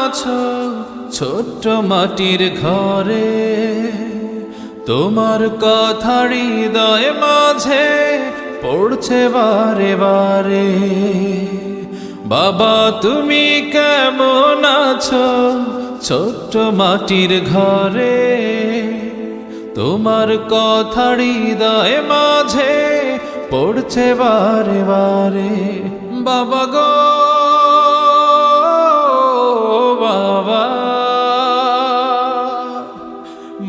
আছো ছোট্ট মাটির ঘরে, তোমার কথা হৃদয় মাঝে পড়ছে বারে বারে। বাবা তুমি কেমন আছো ছোট্ট মাটির ঘরে, তোমার কথা হৃদয় মাঝে পড়ছে বারে বারে। বাবা গো বাবা,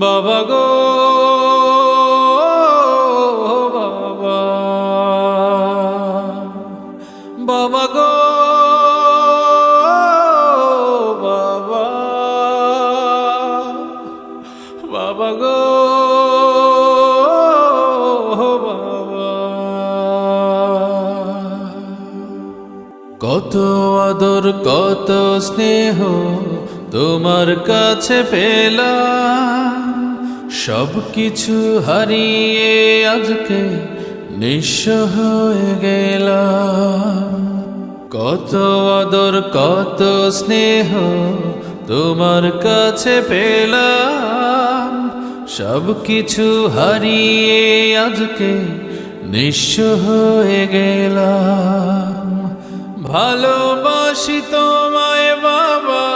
বাবা গো বাবা, বাবা গো বাবা, বাবা গো বাবা। কত আদর কত স্নেহ তোমার কাছে পেলাম, সব কিছু হারিয়ে আজকে নিঃস্ব হয়ে গেলাম। কত আদর কত স্নেহ তোমার কাছে পেলাম, সব কিছু হারিয়ে আজকে নিঃস্ব হয়ে গেলাম। ভালোবাসি তোমায় বাবা,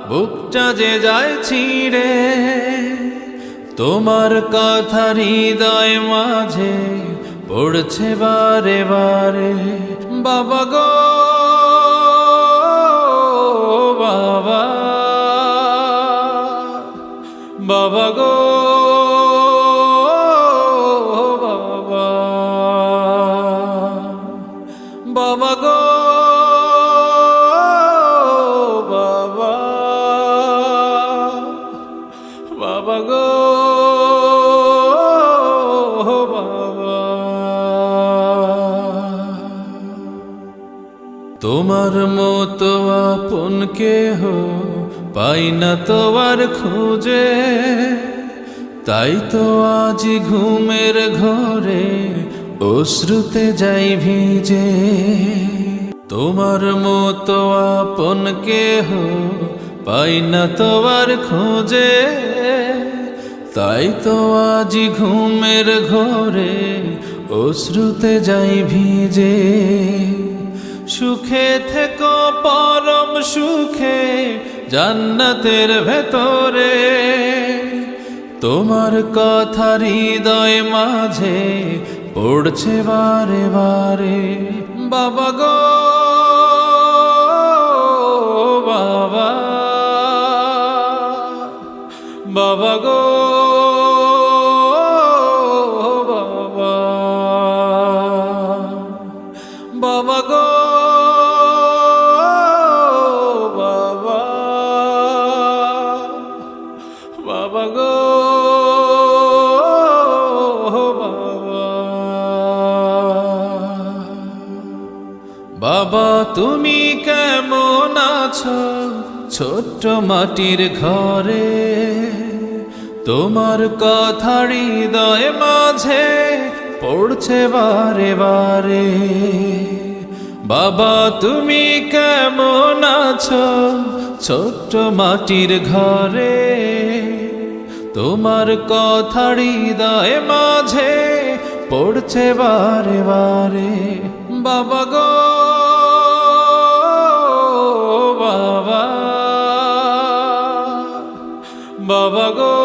বুকটা যে যায় ছিঁড়ে, তোমার কথা হৃদয় মাঝে পড়ছে বারে বারে। বাবা গো বাবা, বাবা গো বাবা, বাবা গো বাবা, বাবা গো বাবা। তোমার মতো আপন কেহ পাই না তো আর খুঁজে, তাই তো আজ ঘুমের ঘরে অশ্রুতে যাই ভিজে। তোমার মতো আপন কেহ পাই না তো আর খুঁজে, তাই তো আজ ঘুমের ঘরে অশ্রুতে যাই ভিজে। সুখে থেকো পরম সুখে জান্নাতের ভেতরে, তোমার কথা হৃদয় মাঝে পড়ছে বারে বারে। বাবা গো বাবা, বাবা গো বাবা, বাবা গো বাবা, বাবা গো বাবা। বাবা তুমি কেমন আছো ছোট্ট মাটির ঘরে, তোমার কথা হৃদয় মাঝে পড়ছে বারে বারে। বাবা তুমি কেমন আছো ছোট্ট মাটির ঘরে, তোমার কথা হৃদয় মাঝে পড়ছে বারে বারে। বাবা গো বাবা, বাবা গো